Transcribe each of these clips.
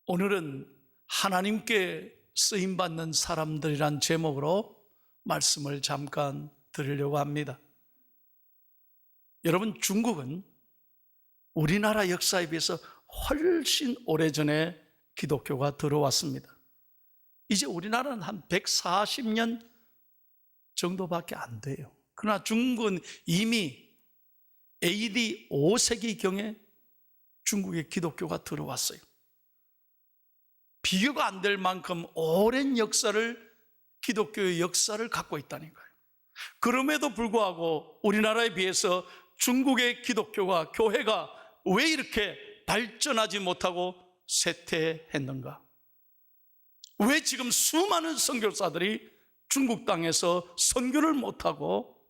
오늘은 하나님께 쓰임받는 사람들이란 제목으로 말씀을 잠깐 드리려고 합니다. 여러분, 중국은 우리나라 역사에 비해서 훨씬 오래전에 기독교가 들어왔습니다. 이제 우리나라는 한 140년 정도밖에 안 돼요. 그러나 중국은 이미 AD 5세기경에 중국에 기독교가 들어왔어요. 비교가 안 될 만큼 오랜 역사를, 기독교의 역사를 갖고 있다는 거예요. 그럼에도 불구하고 우리나라에 비해서 중국의 기독교가, 교회가 왜 이렇게 발전하지 못하고 쇠퇴했는가? 왜 지금 수많은 선교사들이 중국 땅에서 선교를 못하고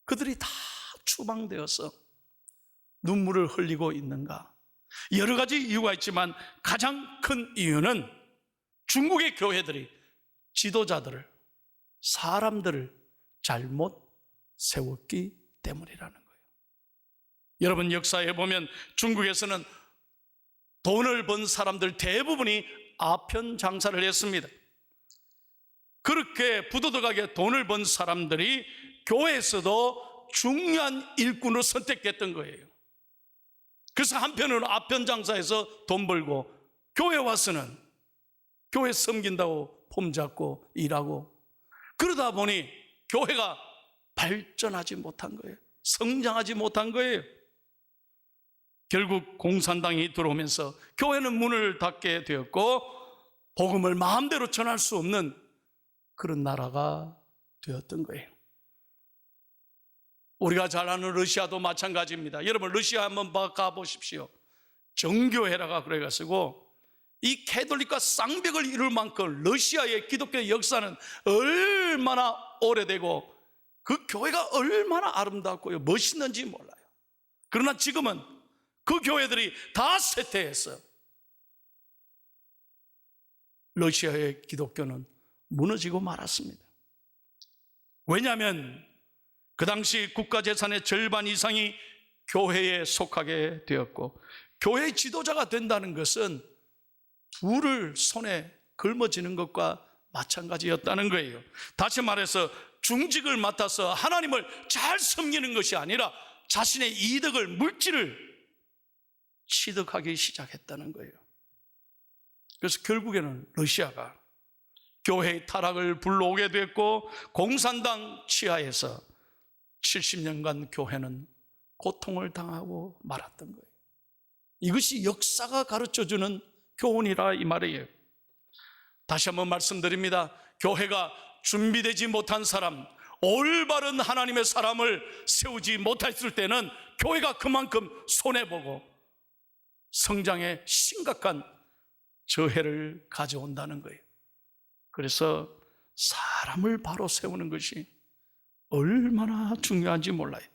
그들이 다 추방되어서 눈물을 흘리고 있는가? 여러 가지 이유가 있지만 가장 큰 이유는 중국의 교회들이 지도자들을, 사람들을 잘못 세웠기 때문이라는 거예요. 여러분, 역사에 보면 중국에서는 돈을 번 사람들 대부분이 아편 장사를 했습니다. 그렇게 부도덕하게 돈을 번 사람들이 교회에서도 중요한 일꾼으로 선택했던 거예요. 그래서 한편으로는 아편 장사에서 돈 벌고, 교회 와서는 교회 섬긴다고 폼 잡고 일하고, 그러다 보니 교회가 발전하지 못한 거예요. 성장하지 못한 거예요. 결국 공산당이 들어오면서 교회는 문을 닫게 되었고 복음을 마음대로 전할 수 없는 그런 나라가 되었던 거예요. 우리가 잘 아는 러시아도 마찬가지입니다. 여러분, 러시아 한번 가보십시오. 정교회라가 그래가지고 이 캐톨릭과 쌍벽을 이룰 만큼 러시아의 기독교 역사는 얼마나 오래되고 그 교회가 얼마나 아름답고 멋있는지 몰라요. 그러나 지금은 그 교회들이 다 쇠퇴했어요. 러시아의 기독교는 무너지고 말았습니다. 왜냐하면 그 당시 국가재산의 절반 이상이 교회에 속하게 되었고, 교회 지도자가 된다는 것은 불을 손에 걸머지는 것과 마찬가지였다는 거예요. 다시 말해서 중직을 맡아서 하나님을 잘 섬기는 것이 아니라 자신의 이득을, 물질을 취득하기 시작했다는 거예요. 그래서 결국에는 러시아가 교회의 타락을 불러오게 됐고, 공산당 치하에서 70년간 교회는 고통을 당하고 말았던 거예요. 이것이 역사가 가르쳐주는 교훈이라 이 말이에요. 다시 한번 말씀드립니다. 교회가 준비되지 못한 사람, 올바른 하나님의 사람을 세우지 못했을 때는 교회가 그만큼 손해보고 성장에 심각한 저해를 가져온다는 거예요. 그래서 사람을 바로 세우는 것이 얼마나 중요한지 몰라요.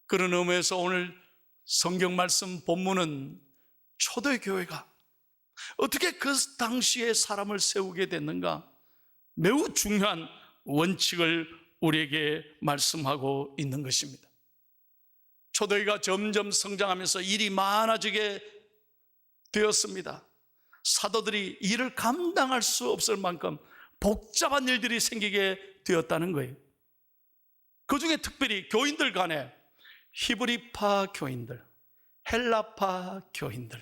그런 의미에서 오늘 성경 말씀 본문은 초대교회가 어떻게 그 당시에 사람을 세우게 됐는가, 매우 중요한 원칙을 우리에게 말씀하고 있는 것입니다. 초대교회가 점점 성장하면서 일이 많아지게 되었습니다. 사도들이 일을 감당할 수 없을 만큼 복잡한 일들이 생기게 되었다는 거예요. 그 중에 특별히 교인들 간에 히브리파 교인들, 헬라파 교인들,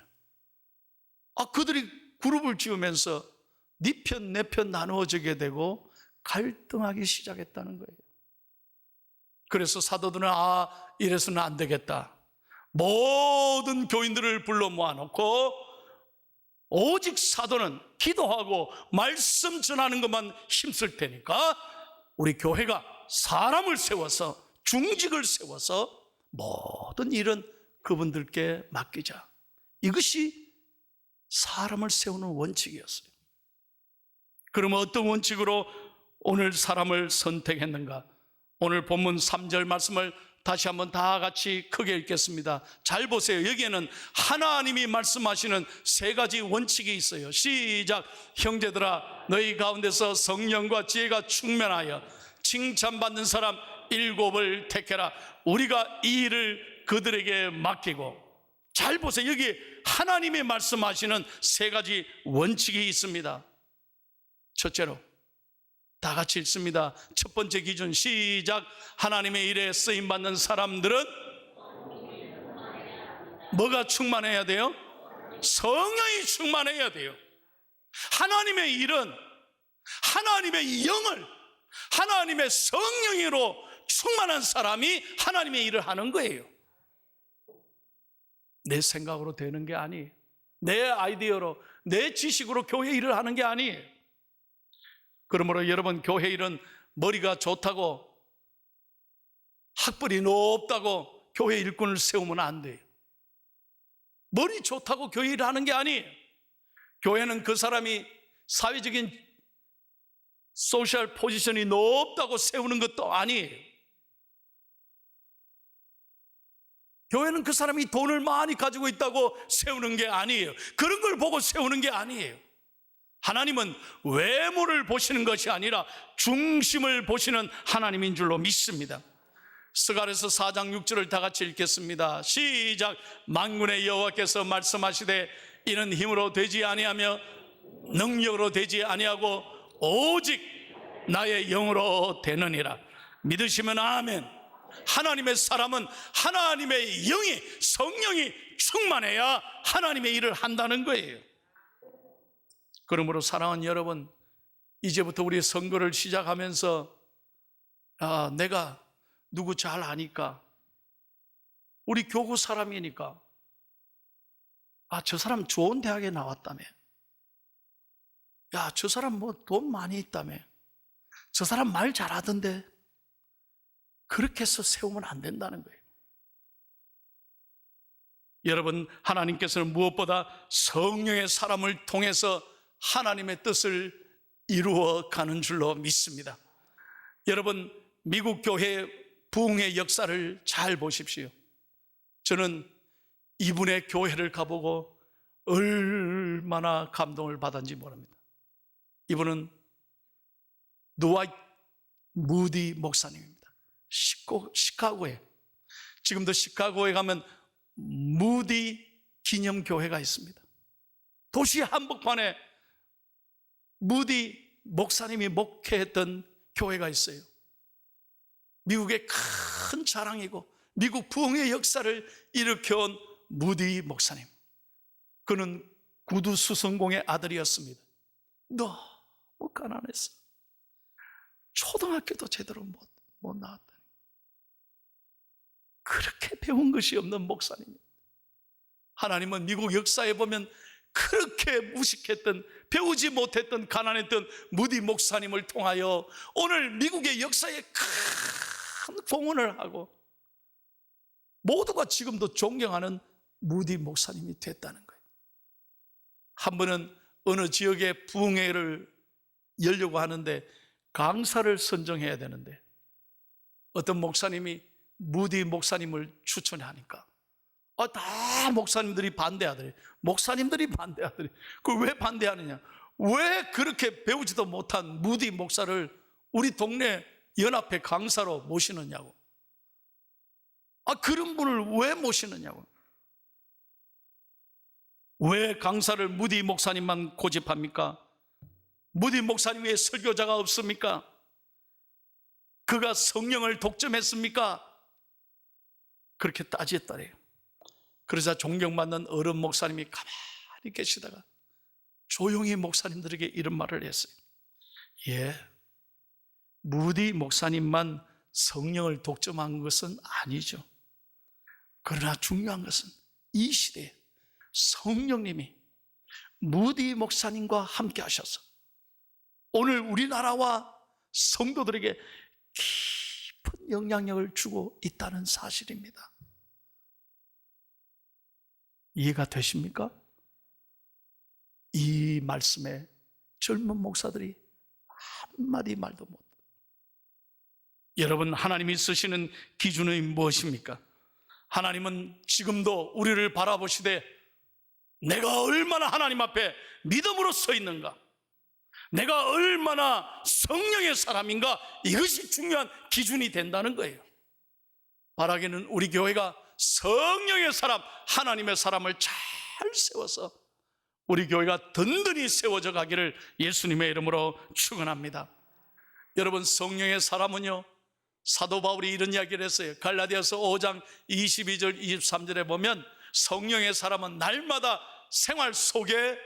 그들이 그룹을 지으면서 네 편, 내 편 나누어지게 되고 갈등하기 시작했다는 거예요. 그래서 사도들은 이래서는 안 되겠다. 모든 교인들을 불러 모아놓고 오직 사도는 기도하고 말씀 전하는 것만 힘쓸 테니까 우리 교회가 사람을 세워서, 중직을 세워서 모든 일은 그분들께 맡기자. 이것이 사람을 세우는 원칙이었어요. 그러면 어떤 원칙으로 오늘 사람을 선택했는가? 오늘 본문 3절 말씀을 다시 한번 다 같이 크게 읽겠습니다. 잘 보세요. 여기에는 하나님이 말씀하시는 세 가지 원칙이 있어요. 시작. 형제들아, 너희 가운데서 성령과 지혜가 충만하여 칭찬받는 사람 7을 택해라. 우리가 이 일을 그들에게 맡기고 잘 보세요. 여기 하나님이 말씀하시는 세 가지 원칙이 있습니다. 첫째로 다 같이 읽습니다. 첫 번째 기준 시작. 하나님의 일에 쓰임받는 사람들은 뭐가 충만해야 돼요? 성령이 충만해야 돼요. 하나님의 일은 하나님의 영을, 하나님의 성령으로 충만한 사람이 하나님의 일을 하는 거예요. 내 생각으로 되는 게 아니에요. 내 아이디어로, 내 지식으로 교회 일을 하는 게 아니에요. 그러므로 여러분, 교회 일은 머리가 좋다고, 학벌이 높다고 교회 일꾼을 세우면 안 돼요. 머리 좋다고 교회 일을 하는 게 아니에요. 교회는 그 사람이 사회적인 소셜 포지션이 높다고 세우는 것도 아니에요. 교회는 그 사람이 돈을 많이 가지고 있다고 세우는 게 아니에요. 그런 걸 보고 세우는 게 아니에요. 하나님은 외모를 보시는 것이 아니라 중심을 보시는 하나님인 줄로 믿습니다. 스가랴서 4장 6절을 다 같이 읽겠습니다. 시작. 만군의 여호와께서 말씀하시되 이는 힘으로 되지 아니하며 능력으로 되지 아니하고 오직 나의 영으로 되느니라. 믿으시면 아멘. 하나님의 사람은 하나님의 영이, 성령이 충만해야 하나님의 일을 한다는 거예요. 그러므로 사랑하는 여러분, 이제부터 우리 선거를 시작하면서 내가 누구 잘 아니까, 우리 교구 사람이니까, 저 사람 좋은 대학에 나왔다며, 저 사람 뭐 돈 많이 있다며, 저 사람 말 잘하던데, 그렇게 해서 세우면 안 된다는 거예요. 여러분, 하나님께서는 무엇보다 성령의 사람을 통해서 하나님의 뜻을 이루어 가는 줄로 믿습니다. 여러분, 미국 교회 부흥의 역사를 잘 보십시오. 저는 이분의 교회를 가보고 얼마나 감동을 받았는지 모릅니다. 이분은 노아 무디 목사님입니다. 시카고에, 지금도 시카고에 가면 무디 기념교회가 있습니다. 도시 한복판에 무디 목사님이 목회했던 교회가 있어요. 미국의 큰 자랑이고 미국 부흥의 역사를 일으켜온 무디 목사님. 그는 구두 수성공의 아들이었습니다. 너무 가난했어. 초등학교도 제대로 못 나왔다니. 그렇게 배운 것이 없는 목사님입니다. 하나님은 미국 역사에 보면 그렇게 무식했던, 배우지 못했던, 가난했던 무디 목사님을 통하여 오늘 미국의 역사에 큰 공헌을 하고 모두가 지금도 존경하는 무디 목사님이 됐다는 거예요. 한 번은 어느 지역에 부흥회를 열려고 하는데 강사를 선정해야 되는데 어떤 목사님이 무디 목사님을 추천하니까 다 목사님들이 반대하더래. 목사님들이 반대하더래. 그걸 왜 반대하느냐? 왜 그렇게 배우지도 못한 무디 목사를 우리 동네 연합회 강사로 모시느냐고. 그런 분을 왜 모시느냐고. 왜 강사를 무디 목사님만 고집합니까? 무디 목사님 외에 설교자가 없습니까? 그가 성령을 독점했습니까? 그렇게 따졌다래요. 그러자 존경받는 어른 목사님이 가만히 계시다가 조용히 목사님들에게 이런 말을 했어요. 무디 목사님만 성령을 독점한 것은 아니죠. 그러나 중요한 것은 이 시대에 성령님이 무디 목사님과 함께 하셔서 오늘 우리나라와 성도들에게 깊은 영향력을 주고 있다는 사실입니다. 이해가 되십니까? 이 말씀에 젊은 목사들이 한마디 말도 못. 여러분, 하나님이 쓰시는 기준은 무엇입니까? 하나님은 지금도 우리를 바라보시되 내가 얼마나 하나님 앞에 믿음으로 서 있는가, 내가 얼마나 성령의 사람인가, 이것이 중요한 기준이 된다는 거예요. 바라기는 우리 교회가 성령의 사람, 하나님의 사람을 잘 세워서 우리 교회가 든든히 세워져 가기를 예수님의 이름으로 축원합니다. 여러분, 성령의 사람은요, 사도 바울이 이런 이야기를 했어요. 갈라디아서 5장 22절 23절에 보면 성령의 사람은 날마다 생활 속에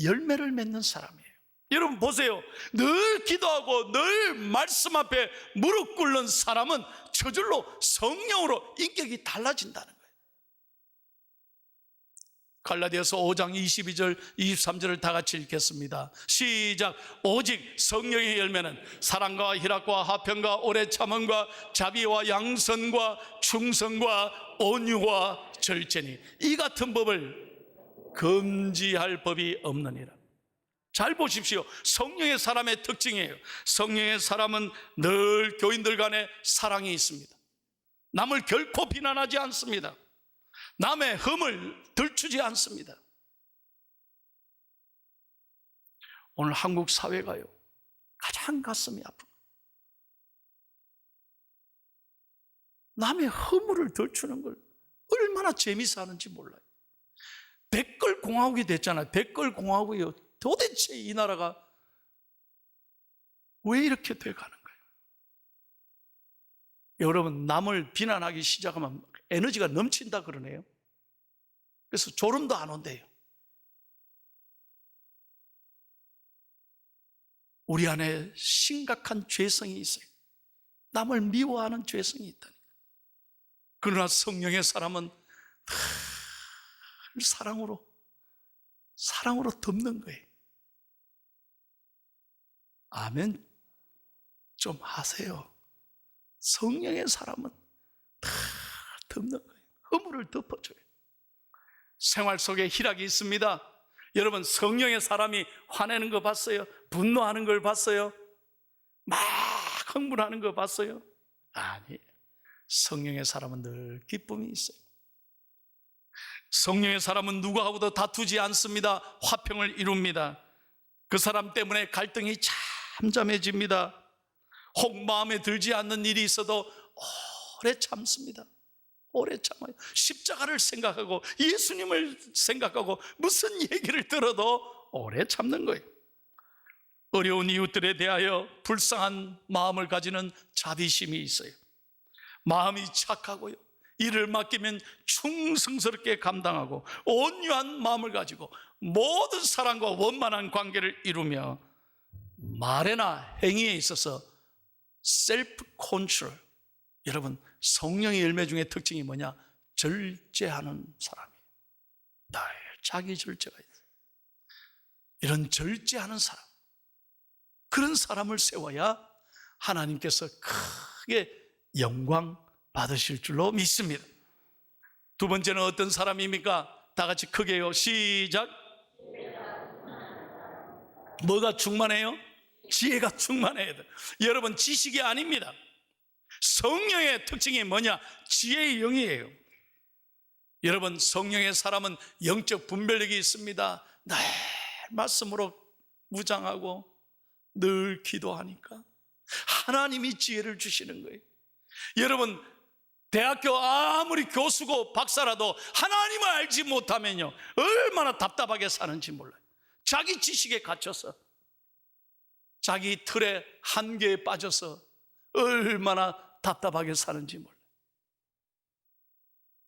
열매를 맺는 사람이에요. 여러분 보세요. 늘 기도하고 늘 말씀 앞에 무릎 꿇는 사람은 저절로 성령으로 인격이 달라진다는 거예요. 갈라디아서 5장 22절 23절을 다 같이 읽겠습니다. 시작. 오직 성령의 열매는 사랑과 희락과 화평과 오래 참음과 자비와 양선과 충성과 온유와 절제니 이 같은 법을 금지할 법이 없느니라. 잘 보십시오. 성령의 사람의 특징이에요. 성령의 사람은 늘 교인들 간에 사랑이 있습니다. 남을 결코 비난하지 않습니다. 남의 흠을 들추지 않습니다. 오늘 한국 사회가요, 가장 가슴이 아픕니다. 남의 허물을 들추는 걸 얼마나 재미있어 하는지 몰라요. 댓글 공화국이 됐잖아요. 댓글 공화국이요. 도대체 이 나라가 왜 이렇게 돼가는 거예요? 여러분, 남을 비난하기 시작하면 에너지가 넘친다 그러네요. 그래서 졸음도 안 온대요. 우리 안에 심각한 죄성이 있어요. 남을 미워하는 죄성이 있다니까. 그러나 성령의 사람은 늘 사랑으로 덮는 거예요. 아멘 좀 하세요. 성령의 사람은 다 덮는 거예요. 허물을 덮어줘요. 생활 속에 희락이 있습니다. 여러분, 성령의 사람이 화내는 거 봤어요? 분노하는 걸 봤어요? 막 흥분하는 거 봤어요? 아니에요. 성령의 사람은 늘 기쁨이 있어요. 성령의 사람은 누구하고도 다투지 않습니다. 화평을 이룹니다. 그 사람 때문에 갈등이 잠잠해집니다. 혹 마음에 들지 않는 일이 있어도 오래 참습니다. 오래 참아요. 십자가를 생각하고 예수님을 생각하고 무슨 얘기를 들어도 오래 참는 거예요. 어려운 이웃들에 대하여 불쌍한 마음을 가지는 자비심이 있어요. 마음이 착하고요, 일을 맡기면 충성스럽게 감당하고 온유한 마음을 가지고 모든 사람과 원만한 관계를 이루며 말에나 행위에 있어서 셀프 컨트롤. 여러분, 성령의 열매 중에 특징이 뭐냐? 절제하는 사람이에요. 늘 자기 절제가 있어요. 이런 절제하는 사람, 그런 사람을 세워야 하나님께서 크게 영광 받으실 줄로 믿습니다. 두 번째는 어떤 사람입니까? 다 같이 크게요. 시작. 뭐가 충만해요? 지혜가 충만해야 돼요. 여러분, 지식이 아닙니다. 성령의 특징이 뭐냐? 지혜의 영이에요. 여러분, 성령의 사람은 영적 분별력이 있습니다. 늘 말씀으로 무장하고 늘 기도하니까 하나님이 지혜를 주시는 거예요. 여러분, 대학교 아무리 교수고 박사라도 하나님을 알지 못하면요, 얼마나 답답하게 사는지 몰라요. 자기 지식에 갇혀서, 자기 틀의 한계에 빠져서 얼마나 답답하게 사는지 몰라요.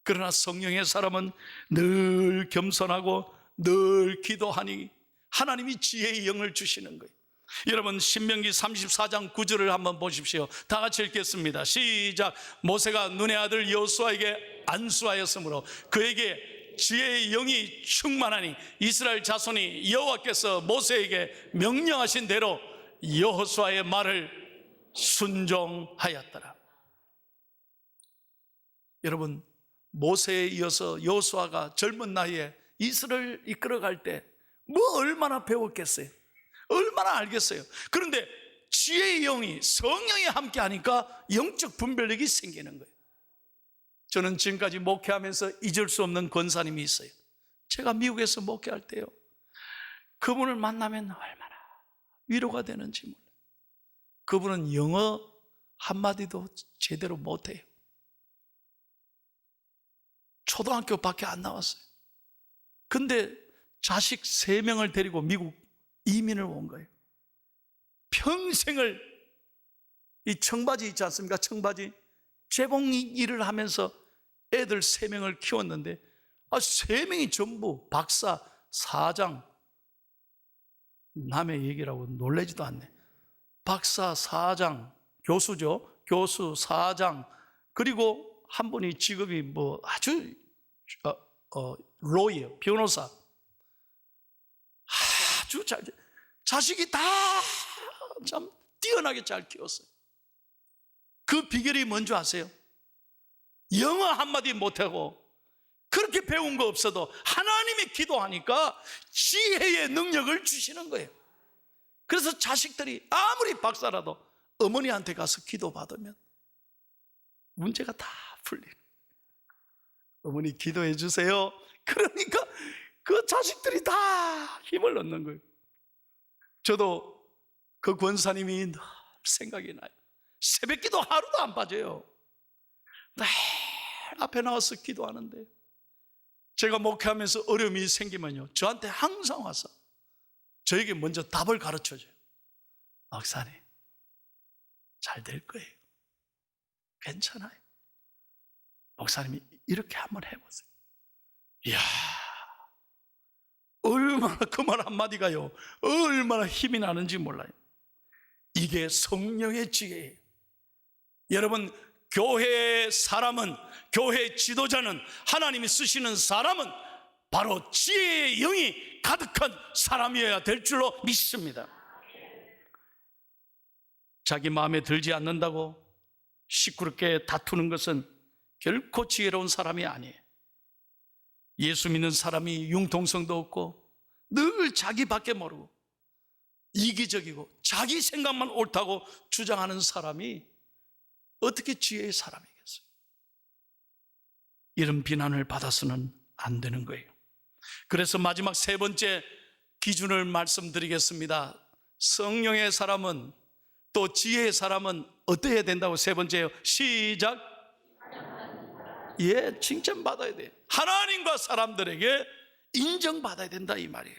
그러나 성령의 사람은 늘 겸손하고 늘 기도하니 하나님이 지혜의 영을 주시는 거예요. 여러분, 신명기 34장 9절을 한번 보십시오. 다 같이 읽겠습니다. 시작. 모세가 눈의 아들 여호수아에게 안수하였으므로 그에게 지혜의 영이 충만하니 이스라엘 자손이 여호와께서 모세에게 명령하신 대로 여호수아의 말을 순종하였더라. 여러분, 모세에 이어서 여호수아가 젊은 나이에 이스라엘을 이끌어갈 때 뭐 얼마나 배웠겠어요? 얼마나 알겠어요? 그런데 지혜의 영이, 성령이 함께 하니까 영적 분별력이 생기는 거예요. 저는 지금까지 목회하면서 잊을 수 없는 권사님이 있어요. 제가 미국에서 목회할 때요, 그분을 만나면 얼마나 위로가 되는지 몰라요. 그분은 영어 한마디도 제대로 못해요. 초등학교밖에 안 나왔어요. 근데 자식 3명을 데리고 미국 이민을 온 거예요. 평생을 이 청바지 있지 않습니까? 청바지 재봉 일을 하면서 애들 3명을 키웠는데 3명이 전부 박사, 사장, 남의 얘기라고 놀라지도 않네. 박사, 사장, 교수죠. 교수, 사장, 그리고 한 분이 직업이 뭐 아주 로이어, 변호사. 아주 잘, 자식이 다 참 뛰어나게 잘 키웠어요. 그 비결이 뭔지 아세요? 영어 한마디 못하고 그렇게 배운 거 없어도 하나님이 기도하니까 지혜의 능력을 주시는 거예요. 그래서 자식들이 아무리 박사라도 어머니한테 가서 기도받으면 문제가 다 풀려요. 어머니 기도해 주세요. 그러니까 그 자식들이 다 힘을 얻는 거예요. 저도 그 권사님이 늘 생각이 나요. 새벽기도 하루도 안 빠져요. 늘 앞에 나와서 기도하는데 제가 목회하면서 어려움이 생기면요, 저한테 항상 와서 저에게 먼저 답을 가르쳐줘요. 목사님, 잘 될 거예요. 괜찮아요. 목사님이 이렇게 한번 해보세요. 이야, 얼마나 그 말 한마디가요, 얼마나 힘이 나는지 몰라요. 이게 성령의 지혜예요. 여러분, 교회의 사람은, 교회 지도자는, 하나님이 쓰시는 사람은 바로 지혜의 영이 가득한 사람이어야 될 줄로 믿습니다. 자기 마음에 들지 않는다고 시끄럽게 다투는 것은 결코 지혜로운 사람이 아니에요. 예수 믿는 사람이 융통성도 없고 늘 자기밖에 모르고 이기적이고 자기 생각만 옳다고 주장하는 사람이 어떻게 지혜의 사람이겠어요? 이런 비난을 받아서는 안 되는 거예요. 그래서 마지막 3번째 기준을 말씀드리겠습니다. 성령의 사람은, 또 지혜의 사람은 어떠해야 된다고? 3번째요. 시작. 예, 칭찬받아야 돼요. 하나님과 사람들에게 인정받아야 된다, 이 말이에요.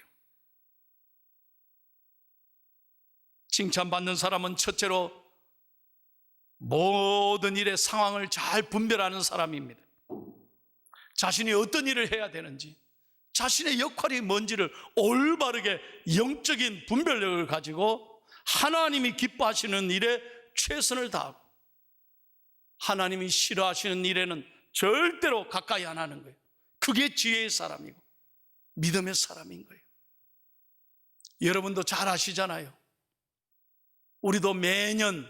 칭찬받는 사람은 첫째로 모든 일의 상황을 잘 분별하는 사람입니다. 자신이 어떤 일을 해야 되는지, 자신의 역할이 뭔지를 올바르게 영적인 분별력을 가지고 하나님이 기뻐하시는 일에 최선을 다하고 하나님이 싫어하시는 일에는 절대로 가까이 안 하는 거예요. 그게 지혜의 사람이고 믿음의 사람인 거예요. 여러분도 잘 아시잖아요. 우리도 매년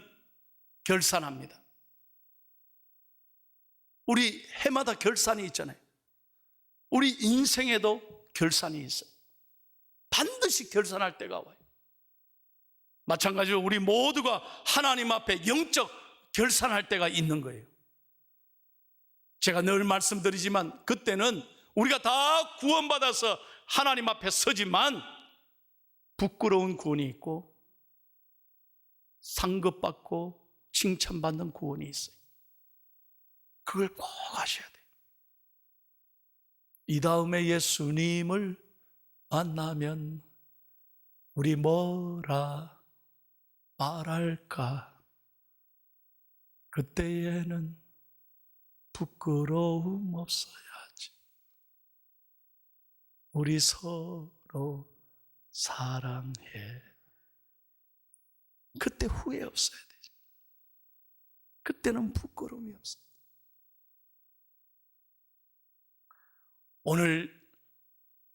결산합니다. 우리 해마다 결산이 있잖아요. 우리 인생에도 결산이 있어요. 반드시 결산할 때가 와요. 마찬가지로 우리 모두가 하나님 앞에 영적 결산할 때가 있는 거예요. 제가 늘 말씀드리지만 그때는 우리가 다 구원받아서 하나님 앞에 서지만 부끄러운 구원이 있고 상급받고 칭찬받는 구원이 있어요. 그걸 꼭 아셔야 돼요. 이 다음에 예수님을 만나면 우리 뭐라 말할까? 그때에는 부끄러움 없어야지. 우리 서로 사랑해. 그때 후회 없어야 되죠. 그때는 부끄러움이 없어요. 오늘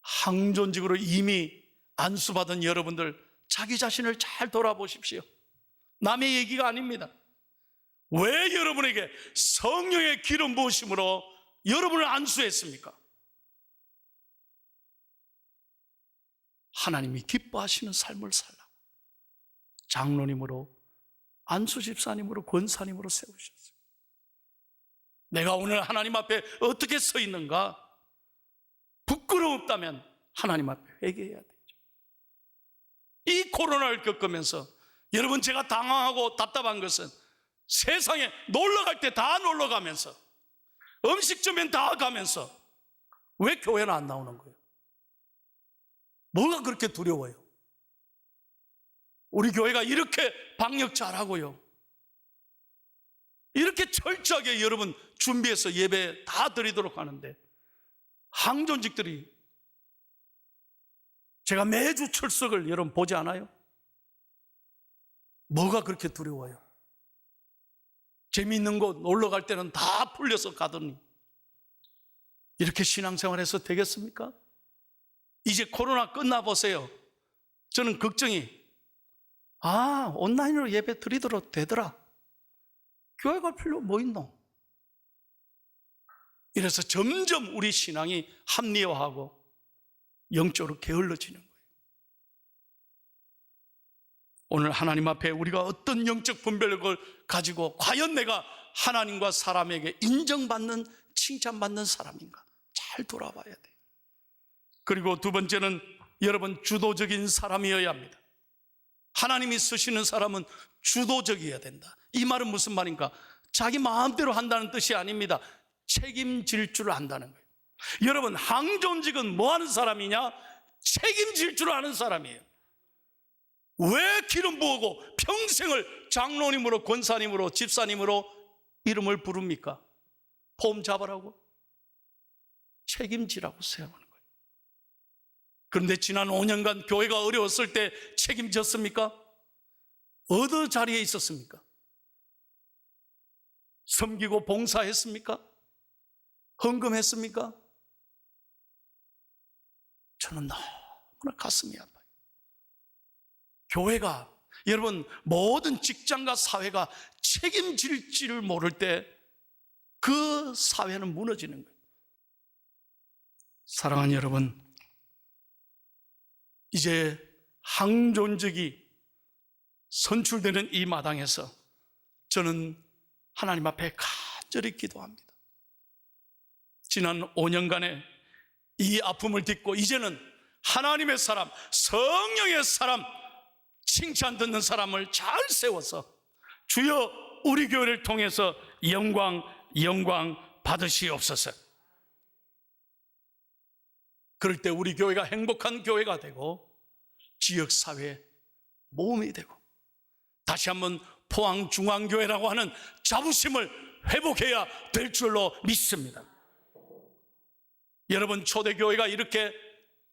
항존직으로 이미 안수받은 여러분들, 자기 자신을 잘 돌아보십시오. 남의 얘기가 아닙니다. 왜 여러분에게 성령의 기름 부으심으로 여러분을 안수했습니까? 하나님이 기뻐하시는 삶을 살라고 장로님으로, 안수 집사님으로, 권사님으로 세우셨어요. 내가 오늘 하나님 앞에 어떻게 서 있는가? 부끄러웠다면 하나님 앞에 회개해야 되죠. 이 코로나를 겪으면서 여러분, 제가 당황하고 답답한 것은 세상에 놀러 갈 때 다 놀러 가면서, 음식점엔 다 가면서 왜 교회는 안 나오는 거예요? 뭐가 그렇게 두려워요? 우리 교회가 이렇게 방역 잘하고요, 이렇게 철저하게 여러분 준비해서 예배 다 드리도록 하는데, 항존직들이 제가 매주 출석을 여러분 보지 않아요? 뭐가 그렇게 두려워요? 재미있는 곳 놀러 갈 때는 다 풀려서 가더니 이렇게 신앙생활해서 되겠습니까? 이제 코로나 끝나보세요. 저는 걱정이, 온라인으로 예배 드리도록 되더라. 교회 갈 필요 뭐 있노? 이래서 점점 우리 신앙이 합리화하고 영적으로 게을러지는 거예요. 오늘 하나님 앞에 우리가 어떤 영적 분별력을 가지고 과연 내가 하나님과 사람에게 인정받는, 칭찬받는 사람인가 잘 돌아봐야 돼요. 그리고 두 번째는 여러분, 주도적인 사람이어야 합니다. 하나님이 쓰시는 사람은 주도적이어야 된다. 이 말은 무슨 말인가? 자기 마음대로 한다는 뜻이 아닙니다. 책임질 줄 안다는 거예요. 여러분, 항존직은 뭐 하는 사람이냐? 책임질 줄 아는 사람이에요. 왜 기름 부으고 평생을 장로님으로, 권사님으로, 집사님으로 이름을 부릅니까? 폼 잡으라고? 책임지라고 세우는 거예요. 그런데 지난 5년간 교회가 어려웠을 때 책임졌습니까? 어느 자리에 있었습니까? 섬기고 봉사했습니까? 헌금했습니까? 저는 너무나 가슴이 아파요. 교회가, 여러분, 모든 직장과 사회가 책임질지를 모를 때 그 사회는 무너지는 거예요. 사랑하는 여러분, 이제 항존직이 선출되는 이 마당에서 저는 하나님 앞에 간절히 기도합니다. 지난 5년간의 이 아픔을 딛고 이제는 하나님의 사람, 성령의 사람, 칭찬 듣는 사람을 잘 세워서 주여 우리 교회를 통해서 영광 받으시옵소서. 그럴 때 우리 교회가 행복한 교회가 되고 지역사회에 모험이 되고 다시 한번 포항중앙교회라고 하는 자부심을 회복해야 될 줄로 믿습니다. 여러분, 초대교회가 이렇게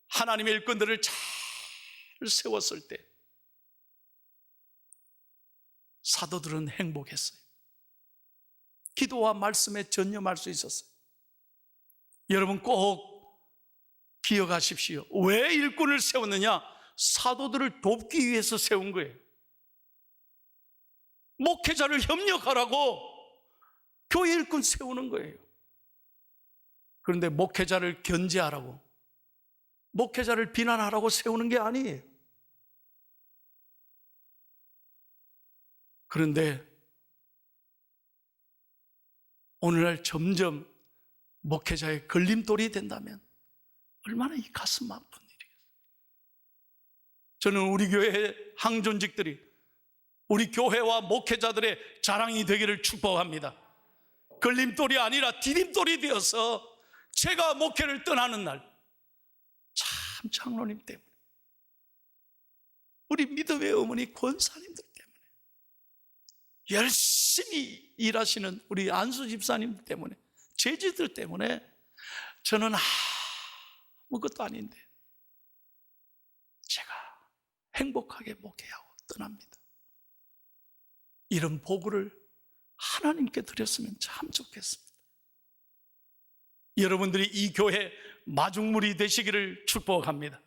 하나님의 일꾼들을 잘 세웠을 때 사도들은 행복했어요. 기도와 말씀에 전념할 수 있었어요. 여러분 꼭 기억하십시오. 왜 일꾼을 세웠느냐? 사도들을 돕기 위해서 세운 거예요. 목회자를 협력하라고 교회 일꾼 세우는 거예요. 그런데 목회자를 견제하라고, 목회자를 비난하라고 세우는 게 아니에요. 그런데 오늘날 점점 목회자의 걸림돌이 된다면 얼마나 이 가슴 아픈 일이겠어요. 저는 우리 교회의 항존직들이 우리 교회와 목회자들의 자랑이 되기를 축복합니다. 걸림돌이 아니라 디딤돌이 되어서 제가 목회를 떠나는 날, 참 장로님 때문에, 우리 믿음의 어머니 권사님들 때문에, 열심히 일하시는 우리 안수 집사님 때문에, 제지들 때문에 저는 아무것도 아닌데 제가 행복하게 목회하고 떠납니다. 이런 보고를 하나님께 드렸으면 참 좋겠습니다. 여러분들이 이 교회 마중물이 되시기를 축복합니다.